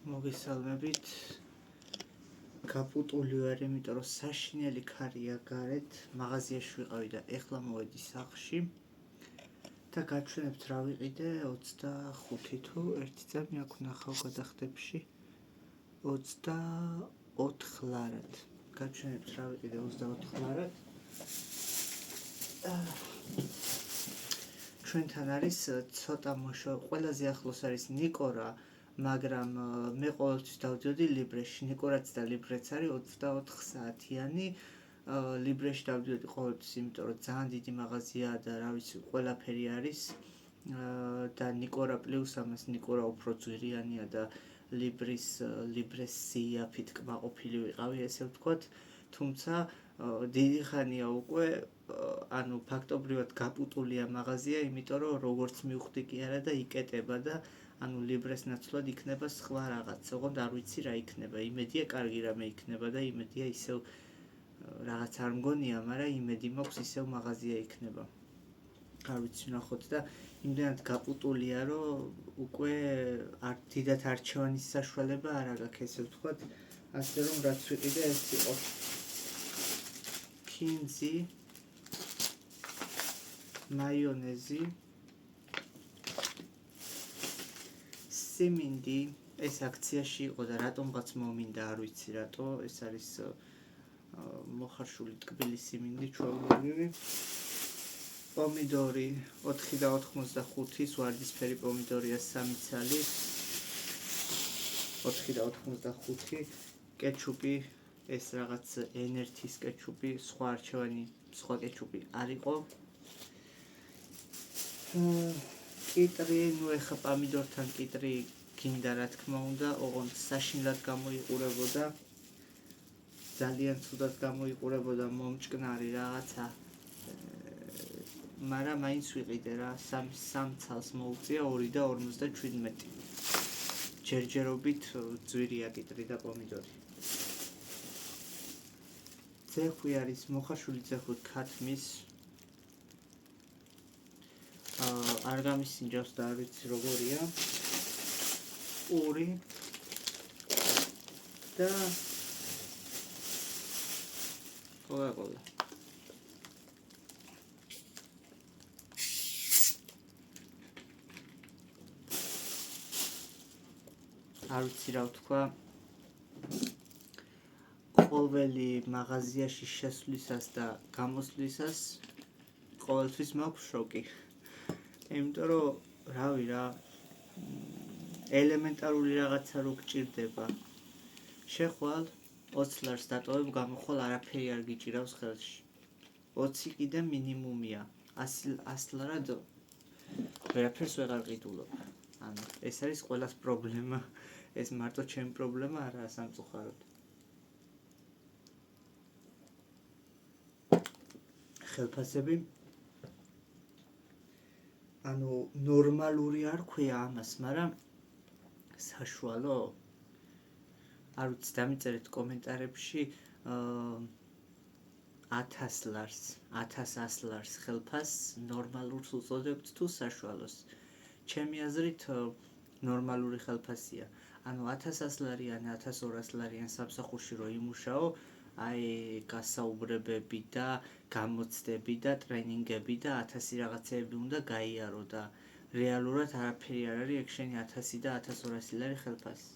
მოგესალმებით. გაპუტული ვარ, იმიტომ რომ საშინელი ქარია გარეთ, მაღაზიაში ვიყავი და ეხლა მოვედი სახლში და გაჩვენებთ რა ვიყიდე 25 თუ 1 წამი აქ ვნახავ გადახდებში 24 ლარად. გაჩვენებთ რა ვიყიდე 24 ლარად. ჩვენთან არის ცოტა მოშო, ყველაზე ახლოს არის ნიკორა, მაგრამ მე ყოველთვის დავდიოდი ლიბრეში. ნიკორაც და ლიბრეც არის 24 საათიანი. ლიბრეში დავდიოდი ყოველთვის, იმიტომ რომ ძალიან დიდი მაღაზიაა და რა ვიცი, ყველაფერი არის. და ნიკორა პლუს ამას ნიკორა უფრო ძვირიანია და ლიბრეს სიაფით კმაყოფილი ვიყავი, ესე ვთქვათ. თუმცა დიდი ხანია უკვე, ანუ ფაქტობრივად გაპუტულია მაღაზია, იმიტომ რომ როგორც მივხვდი კი არა და იკეტება და ანუ ლიბრეს ნაცვლად იქნება სხვა რაღაც, ოღონდ არ ვიცი რა იქნება. იმედია კარგი რამე იქნება და იმედია ისევ რაღაც არ მგონია, მაგრამ იმედი მაქვს ისევ მაღაზია იქნება. არ ვიცი, ვნახოთ და იმდენად გაპუტულია, რომ უკვე დიდად არჩევანის საშუალება არ აქვს, ესე ვთქვათ. ასე რომ რაც ვიყიდე ეს იყო კინზი, მაიონეზი, სიმინდი, ეს აქციაში იყო და რატომღაც მომინდა, არ ვიცი რატო, ეს არის მოხარშული ტკბილი სიმინდი, ჩვეულებრივი. პომიდორი 4.95, ვარდისფერი პომიდორია 3 ცალი, 4.95, კეჩუპი, ეს რაღაც ენერთის კეჩუპი, სხვა არჩევანი, სხვა კეჩუპი არ იყო. კიტრი, ნუ ეხა პომიდორთან კიტრი გინდა რა თქმა უნდა, ოღონდ საშინლად გამოიყურებოდა, ძალიან ცუდად გამოიყურებოდა, მომჭკნარი რაღაცა. მაგრამ მაინც ვიყიდე რა, 3 ცალს მოუწია 2.57. ჯერჯერობით ძვირია კიტრი და პომიდორი. ძეხვი არის მოხარშული ძეხვი ქათმის. არ გამისინჯავს და არ ვიცი როგორია. პური და კოკა-კოლა. არ ვიცი რა ვთქვა. ყოველი მაღაზიაში შესვლისას და გამოსვლისას ყოველთვის მაქვს შოკი. იმიტომ რომ რავი რა, ელემენტარული რაღაცა რო გჭირდება. შეხვალ 20 ლარს დატოვებ, გამოხვალ არაფერი არ გიჭირავს ხელში. 20 კიდე მინიმუმია. 100 ლარად ვერაფერს ვეღარ ყიდულობ. ანუ ეს არის ყველას პრობლემა. ეს მარტო ჩემი პრობლემა არაა სამწუხაროდ. ხელფასები ანუ ნორმალური არ ქვია ამას, მაგრამ საშუალო. არ ვიცი, დამიწერეთ კომენტარებში 1000 ლარს, 1100 ლარს ხელფასს ნორმალურს უწოდებთ თუ საშუალოს. ჩემი აზრით ნორმალური ხელფასია. ანუ 1100 ლარიან, 1200 ლარიან სამსახურში რო იმუშაო, აი გასაუბრებები და გამოცდები და ტრენინგები და 1000 რაღაცეები უნდა გაიარო და რეალურად არაფერი არ არის ეგ შენი 1000 და 1200 ლარი ხელფასი.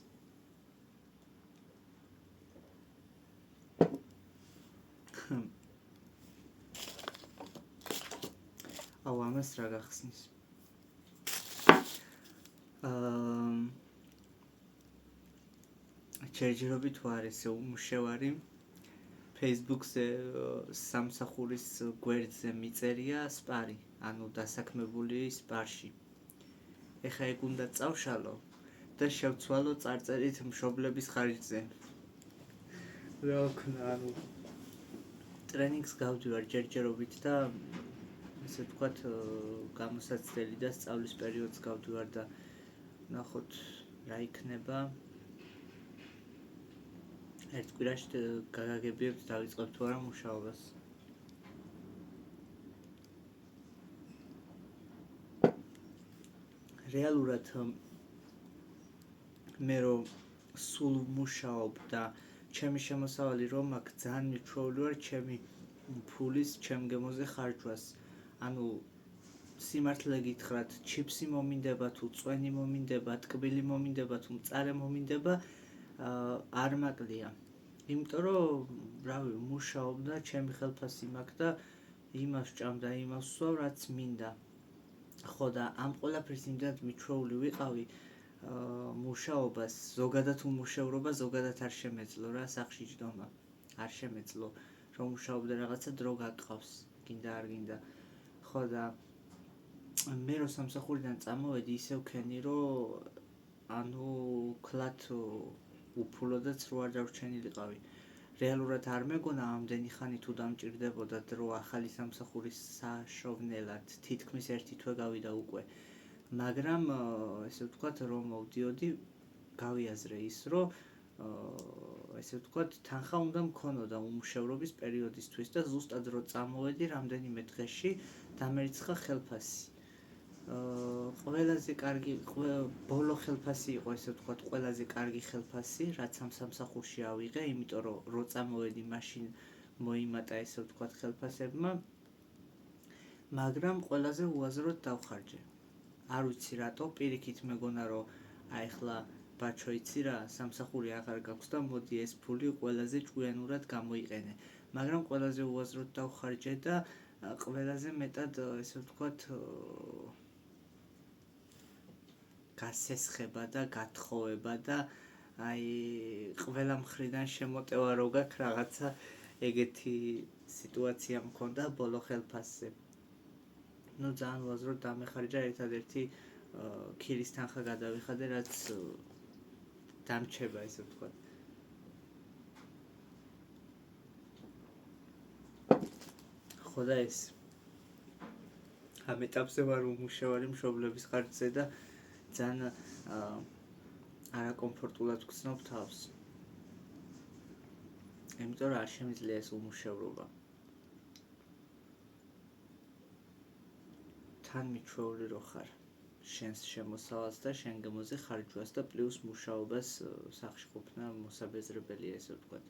აუ ამას რა გახსნის. ჯერჯერობით ვარ ესე უმუშევარი. Facebook-ზე სამსახურის გვერდზე მიწერია სპარი, ანუ დასაქმებული სპარში. ეხა ეგ უნდა წავშალო და შევცვალო წარწერით მშობლების ხარჯზე. რა ვქნა, ანუ ტრენინგს გავდივარ ჯერჯერობით და ესე ვთქვათ გამოსაცდელი და სწავლის პერიოდს გავდივარ და ნახოთ რა იქნება. ერთ კვირაში გაგაგებიებთ დავიწყებთ თუ არა მუშაობას. რეალურად მე რომ სულ მუშაობდა ჩემი შემოსავალი რომ აქ ძალიან მიჩვეული ვარ ჩემი ფულის ჩემგემოზე ხარჯვას ანუ სიმართლე გითხრათ ჩიფსი მომინდება თუ წვენი მომინდება ტკბილი მომინდება თუ მწარე მომინდება არ მაკლია იმიტომ რომ რავი მუშაობდა ჩემი ხელფასი მაქვს და იმას ჭამდა იმას ვსვავ რაც მინდა ხო და ამ ყველაფრის იმდენად მიჩვეული ვიყავი მუშაობას ზოგადად უმუშევრობა ზოგადად არ შემეძლო რა სახში ჯდომა არ შემეძლო რომ მუშაობდა რაღაცა დრო გაგყავს გინდა არ გინდა ხო და მე რო სამსახურიდან წამოვედი ისე ვქენი რომ ანუ კლათ უფულოდაც რო არ დავრჩენილიყავი რეალურად არ მეგონა ამდენი ხანი თუ დამჭირდებოდა დრო ახალი სამსახურის საშოვნელად თითქმის 1 თვე გავიდა უკვე მაგრამ ესე ვთქვათ რომ მოვდიოდი გავიაზრე ის რომ ესე ვთქვათ თანხა უნდა მქონოდა უმუშევრობის პერიოდისთვის და ზუსტად რო წამოვედი რამდენიმე დღეში დამერიცხა ხელფასი ყველაზე კარგი ბოლო ხელფასი იყო ესე ვთქვათ ყველაზე კარგი ხელფასი რაც ამ სამსახურში ავიღე იმიტომ რომ რო წამოვედი მაშინ მოიმატა ესე ვთქვათ ხელფასებმა მაგრამ ყველაზე უაზროდ დავხარჯე არ ვიცი რატო პირიქით მეგონა რომ აი ხლა ბაჩო იცი რა სამსახური აღარ გაქვს და მოდი ეს ფული ყველაზე ჭკვიანურად გამოიყენე მაგრამ ყველაზე უაზროდ დავხარჯე და ყველაზე მეტად ესე ვთქვათ გასესხება და გათხოვება და აი ყველა მხრიდან შემოტევა რო გაქვს რაღაცა ეგეთი სიტუაცია მქონდა ბოლო ხელფასზე ну ძალიან უაზროდ დამეხარჯა ერთადერთი ქირის თანხა გადავიხადე რაც დამჩება ესე ვთქვათ ხო და ეს ამ ეტაპზე ვარ უმუშევარი მშობლების ხარჯზე და ძალიან არაკომფორტულად ვგრძნობ თავს იმიტომ რომ არ შემიძლია ეს უმუშევრობა თან მიჩვეული რო ხარ შენს შემოსავალს და შენ გემოზე ხარჯვას და პლუს მუშაობას სახში ყოფნა მოსაბეზრებელია ესე ვთქვათ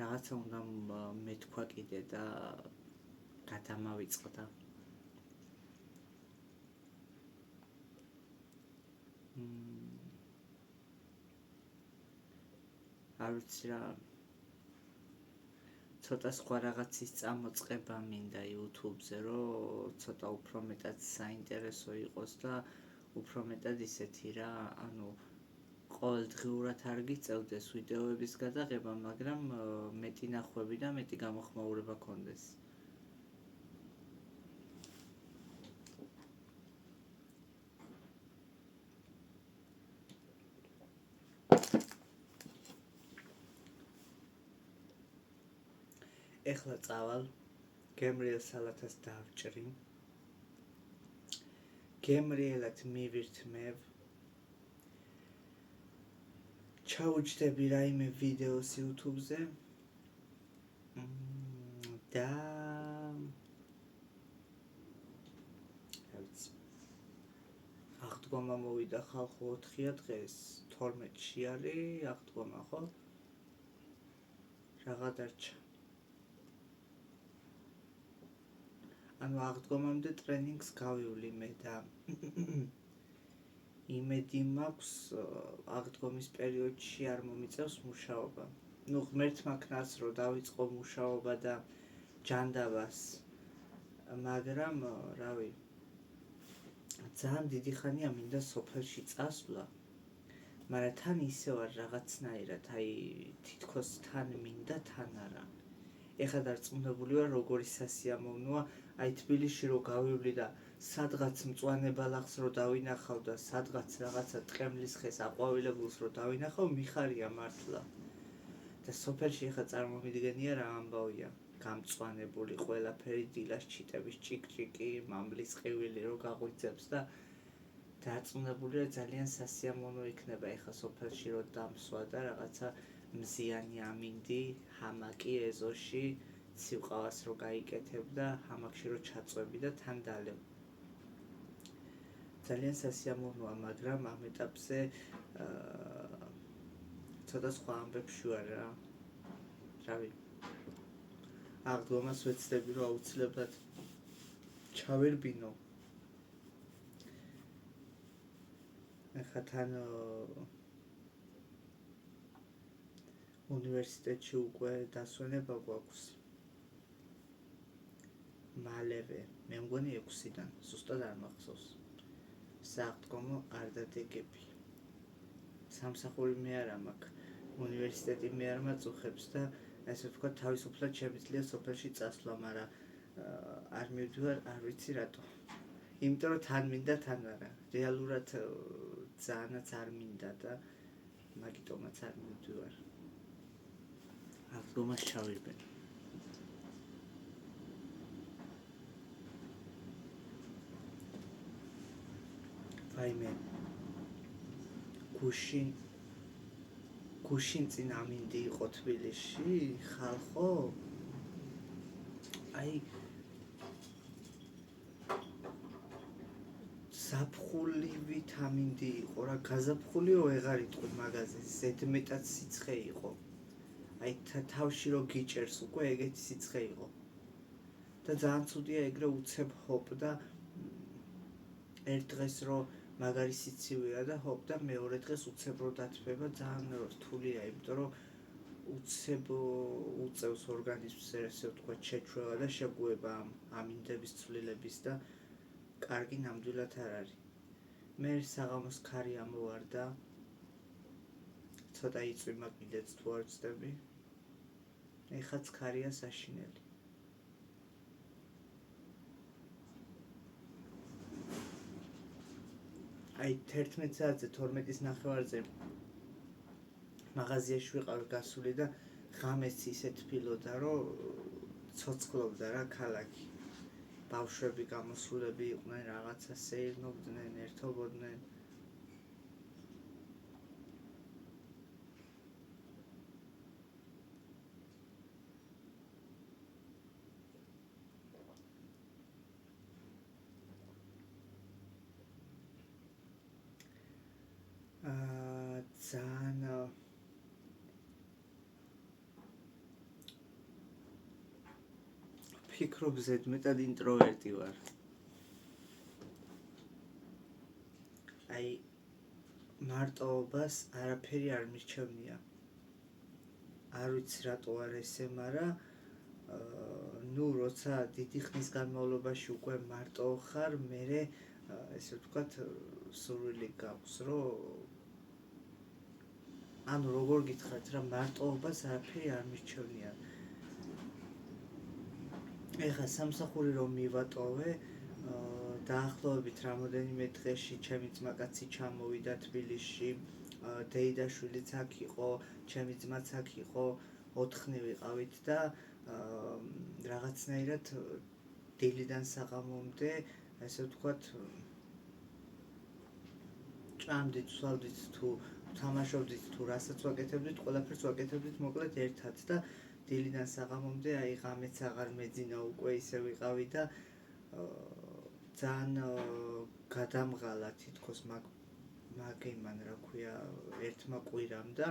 რაღაცა უნდა მეთქვა კიდე და გადამავიწყდა არ ვიცი რა ცოტა სხვა რაღაცის წამოწყება მინდა YouTube-ზე რომ ცოტა უფრო მეტად საინტერესო იყოს და უფრო მეტად ისეთი რა ანუ ყოველდღიურად არ გიწევდეს ვიდეოების გადაღება მაგრამ მეტი ნახვები და მეტი გამოხმაურება კონდეს ეხლა წავალ გემრიელ სალათას დავჭრი გემრიელად მივირთმევ ჩაუჯდები რაიმე ვიდეოს YouTube-ზე და აღდგომა მოვიდა ხალხო 4-ია დღეს 12-ში არის აღდგომა ხო რაღა დარჩა ანუ აღდგომამდე ტრენინგს გავივლი მე და იმედი მაქვს აღდგომის პერიოდში არ მომიწევს მუშაობა ну ღმერთმა ქნას რომ დავიწყო მუშაობა და ჯანდაბას მაგრამ რავი ძალიან დიდი ხანია მინდა სოფელში წასვლა მაგრამ თან ისე ვარ რაღაცნაირად აი თითქოს თან მინდა თან არა ეხლა დარწმუნებული ვარ როგორი სასიამოვნოა აი თბილისში რო გავივლი და სადღაც მწვანე ბალახს რო დავინახავ და სადღაც რაღაცა ტყემლის ხეს აყვავილებულს რო დავინახავ მიხარია მართლა და სოფელში ეხლა წარმომიდგენია რა ამბავია გამწვანებული ყველაფერი დილას ჩიტების ჭიკჭიკი მამლის ყივილი რო გაღვიძებს და დარწმუნებულია ძალიან სასიამოვნო იქნება ეხლა სოფელში რო დამსვა და რაღაცა მზიანი ამინდი ჰამაკი ეზოში სიყვაას რო გაიკეთებ და ჰამაკში რო ჩაწვევი და თან დალევ ძალიან სასიამოვნოა, მაგრამ ამ ეტაპზე ცოტა სხვა ამბებში ვარ რა. რავი. აღდგომას ვეცდები, რომ აუცილებლად ჩავერბინო. ახლა თან უნივერსიტეტში უკვე დასვენება გვაქვს. მალევე, მე მგონი 6-დან, ზუსტად არ მახსოვს. სააღდგომო არ დადეგები. სამსახური მე არ მაქვს, უნივერსიტეტი მე არ მაწუხებს და ესე ვთქვა, თავისუფლად შემიძლია სოფელში წასვლა, მაგრამ არ მივდივარ, არ ვიცი რატო. იმიტომ რომ თან მინდა, თან არა. რეალურად ძალიანაც არ მინდა და მაგიტომაც არ მივდივარ. აღდგომას ჩავირბენ. ვაიმე, გუშინ წინ ამინდი იყო თბილისში, ხალხო? აი ზაფხულივით ამინდი იყო რა, გაზაფხულიო ვეღარ იტყვი მაგაზინს, ზედმეტად სიცხე იყო. აი თავში რო გიჭერს უკვე ეგეთი სიცხე იყო. და ძალიან ცუდია ეგრე უცებ ჰოპდა ერთ დღეს რო მაგარი სიცივეა და ჰოპდა მეორე დღეს უცებ რო დათბება ძალიან რთულია, იმიტომ რომ უცებ უწევს ორგანიზმს ესე ვთქვათ შეჩვევა და შეგუება ამინდების ცვლილების და კარგი ნამდვილად არ არის. მე საღამოს ქარი ამოვარდა, ცოტა იწვიმა კიდეც თუ არ ვცდები. ეხაც ქარია საშინელი. აი 11 საათზე 12-ის ნახევარზე მაღაზიაში ვიყავ გასული და ღამეს ისე თბილოდა, რომ ცოცხლობდა რა ქალაქი. ბავშვები გამოსულები იყვნენ, რაღაცა სეირნობდნენ, ერთობოდნენ. ძალიან ფიქრობ ზედმეტად ინტროვერტი ვარ. აი მარტოობას არაფერი არ მირჩევნია. არ ვიცი რატო არ ესე, მაგრამ ნუ როცა დიდი ხნის განმავლობაში უკვე მარტო ხარ, მერე ესე ვთქვათ სურვილი გაქვს, რომ ანუ როგორ გითხრათ რა, მარტოობას არაფერი არ მირჩევნია. ეხლა სამსახური რომ მივატოვე, დაახლოებით რამოდენიმე დღეში ჩემი ძმაკაცი ჩამოვიდა თბილისში, დეიდაშვილიც აქ იყო, ჩემი ძმაც აქ იყო, 4 ვიყავით და რაღაცნაირად დილიდან საღამომდე, ესე ვთქვათ, ჭამდით, ვსვავდით თუ თამაშობდით თუ რასაც ვაკეთებდით, ყველაფერს ვაკეთებდით მოკლედ ერთად და დილიდან საღამომდე აი ღამეც აღარ მეძინა, უკვე ისე ვიყავი და ძალიან გადამღალა თითქოს მაგ რა ქვია, ერთმა კვირამ და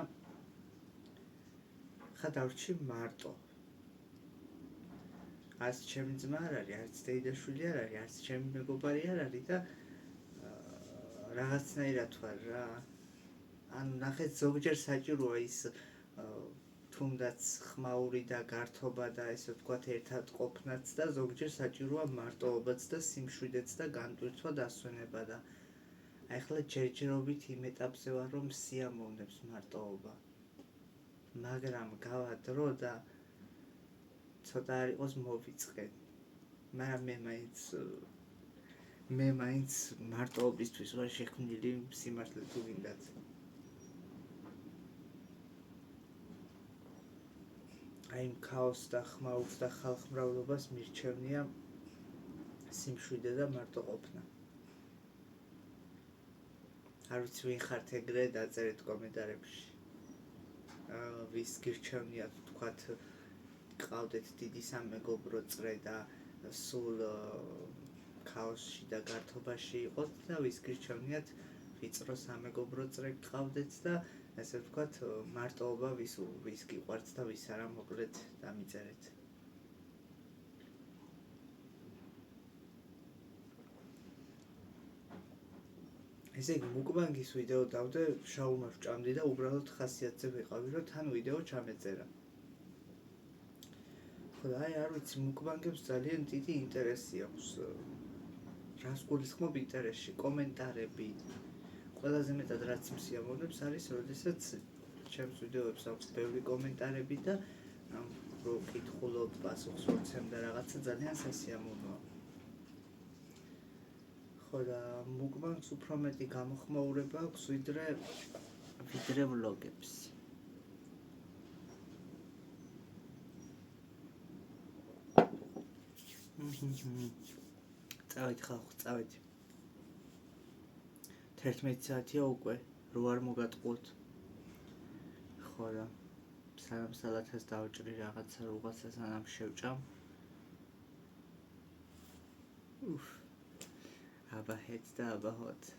ხა დავრჩი მარტო. არც ჩემი ძმა არ არის, არც დეიდაშვილი არ არის, არც ჩემი მეგობარი არ არის და რაღაცნაირად ვარ რა. ანუ ნახეთ, ზოგჯერ საჭიროა ის თუნდაც ხმაური და გართობა და ესე ვთქვათ ერთად ყოფნაც და ზოგჯერ საჭიროა მარტოობაც და სიმშვიდეც და განტვირთვა დასვენება და აი ახლა ჯერჯერობით იმ ეტაპზე ვარ, რომ სიამოვნებს მარტოობა. მაგრამ გავა დრო და ცოტა არ იყოს მოვიწყე. მაგრამ მე მაინც მარტოობისთვის ვარ შექმნილი, სიმართლე თუ გინდათ. აი ქაოსს და ხმაურს და ხალხმრავლობას მირჩევნია სიმშვიდე და მარტო ყოფნა. არ ვიცი ვინ ხართ ეგრე, დაწერეთ კომენტარებში. ვის გირჩევნიათ, თქვათ, გყავდეთ დიდი სამეგობრო წრე და სულ ქაოსში და გართობაში იყოთ და ვის გირჩევნიათ ვიწრო სამეგობრო წრე გყავდეთ და ესე ვთქვათ მარტოობა ვის გიყვართ და ვის არა მოკლედ დამიწერეთ. ესე იგი მუკბანგის ვიდეო დავდე, შაურმა ვჭამდი და უბრალოდ ხასიათზე ვიყავი, რომ თან ვიდეო ჩამეწერა. ხო და არ ვიცი, მუკბანგებს ძალიან დიდი ინტერესი აქვს. რას გულისხმობ ინტერესში, კომენტარები. ყველაზე მეტად რაც მსიამოვნებს არის, როდესაც ჩემს ვიდეოებს აქვს ბევრი კომენტარები და რო ვკითხულობ, პასუხს ვცემ და რაღაცა ძალიან სასიამოვნოა. ხო და მუკბანგს უფრო მეტი გამოხმაურება აქვს ვიდრე ვლოგებს. წავით ხალხო, წავით. 11 საათია უკვე, რო არ მოგატყუოთ. ხო და სანამ სალათას დავჭრი რაღაცა რუღაცა სანამ შევჭამ. აბა ჰეც და აბა ჰოთ.